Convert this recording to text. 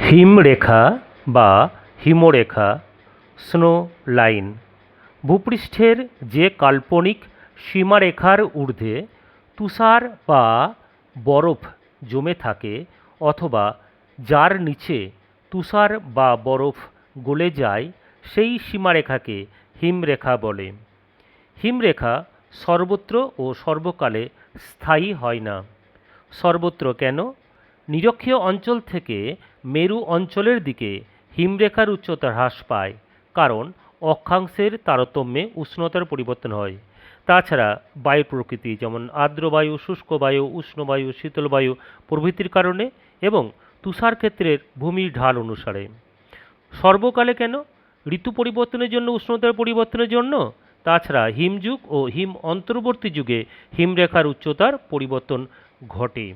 হিমরেখা বা হিমরেখা snow line ভূপৃষ্ঠের যে কাল্পনিক সীমারেখার ঊর্ধ্বে তুষার বা বরফ জমে থাকে অথবা যার নিচে তুষার বা বরফ গলে যায় সেই সীমারেখাকে হিমরেখা বলে। হিমরেখা সর্বত্র ও সর্বকালে স্থায়ী হয় না। সর্বত্র কেন? নিরক্ষীয় অঞ্চল থেকে মেরু অঞ্চলের দিকে হিমরেখার উচ্চতা হ্রাস পায়, কারণ অক্ষাংশের তারতম্যে উষ্ণতার পরিবর্তন হয়। তাছাড়া বায়ুর প্রকৃতি, যেমন আর্দ্র বায়ু, শুষ্ক বায়ু, উষ্ণ বায়ু, শীতল বায়ু প্রভৃতির কারণে এবং তুষারক্ষেত্রের ভূমির ঢাল অনুসারে। সর্বকালে কেন? ঋতু পরিবর্তনের জন্য, উষ্ণতার পরিবর্তনের জন্য। তাছাড়া হিমযুগ ও হিম অন্তর্বর্তী যুগে হিমরেখার উচ্চতার পরিবর্তন ঘটে।